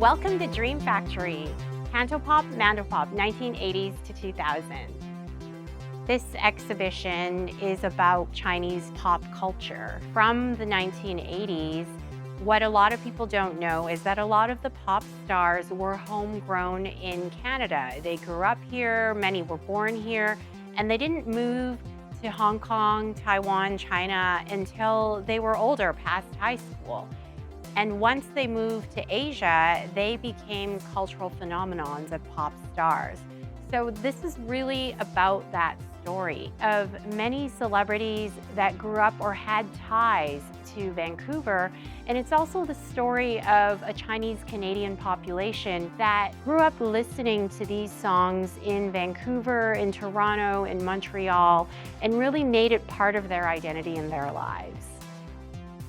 Welcome to Dream Factory, Cantopop, Mandopop, 1980s to 2000. This exhibition is about Chinese pop culture. From the 1980s, what a lot of people don't know is that a lot of the pop stars were homegrown in Canada. They grew up here, many were born here, and they didn't move to Hong Kong, Taiwan, China until they were older, past high school. And once they moved to Asia, they became cultural phenomenons of pop stars. So this is really about that story of many celebrities that grew up or had ties to Vancouver. And it's also the story of a Chinese-Canadian population that grew up listening to these songs in Vancouver, in Toronto, in Montreal, and really made it part of their identity in their lives.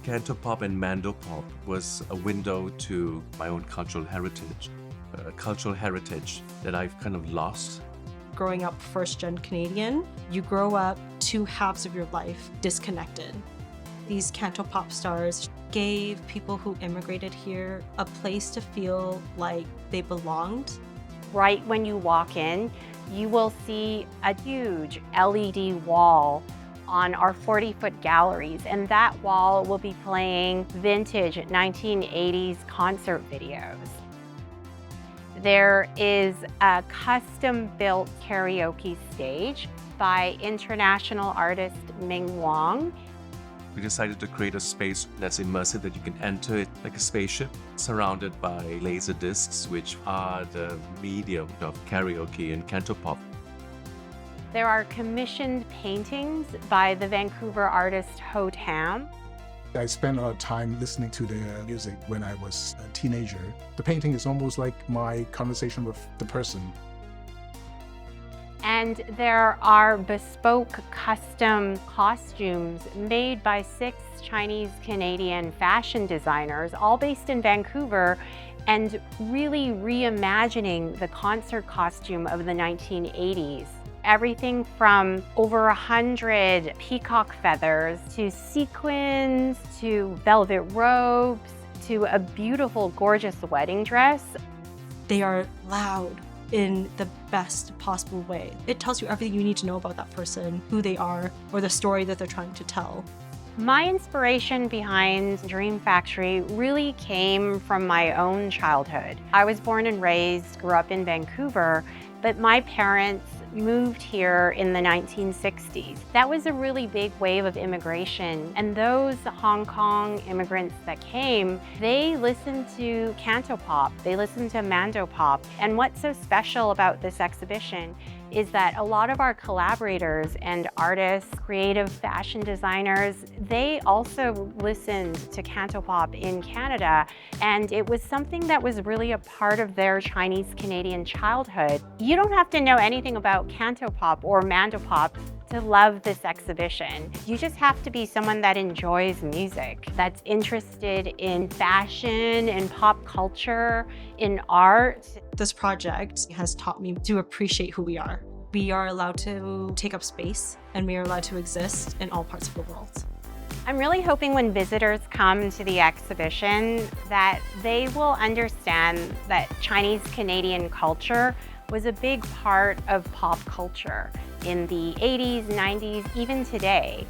Cantopop and Mandopop was a window to my own cultural heritage, a cultural heritage that I've kind of lost. Growing up first-gen Canadian, you grow up two halves of your life disconnected. These Cantopop stars gave people who immigrated here a place to feel like they belonged. Right when you walk in, you will see a huge LED wall on our 40-foot galleries, and that wall will be playing vintage 1980s concert videos. There is a custom-built karaoke stage by international artist Ming Wong. We decided to create a space that's immersive, that you can enter it like a spaceship, surrounded by laser discs, which are the medium of karaoke and Cantopop. There are commissioned paintings by the Vancouver artist Ho Tam. I spent a lot of time listening to their music when I was a teenager. The painting is almost like my conversation with the person. And there are bespoke custom costumes made by 6 Chinese-Canadian fashion designers, all based in Vancouver, and really reimagining the concert costume of the 1980s. Everything from over 100 peacock feathers to sequins to velvet robes to a beautiful, gorgeous wedding dress. They are loud in the best possible way. It tells you everything you need to know about that person, who they are, or the story that they're trying to tell. My inspiration behind Dream Factory really came from my own childhood. I was born and raised, grew up in Vancouver, but my parents moved here in the 1960s. That was a really big wave of immigration, and those Hong Kong immigrants that came, they listened to Cantopop, they listened to Mandopop. And what's so special about this exhibition is that a lot of our collaborators and artists, creative fashion designers, they also listened to Cantopop in Canada, and it was something that was really a part of their Chinese-Canadian childhood. You don't have to know anything about Cantopop or Mandopop to love this exhibition. You just have to be someone that enjoys music, that's interested in fashion, in pop culture, in art. This project has taught me to appreciate who we are. We are allowed to take up space, and we are allowed to exist in all parts of the world. I'm really hoping when visitors come to the exhibition that they will understand that Chinese-Canadian culture was a big part of pop culture in the 80s, 90s, even today.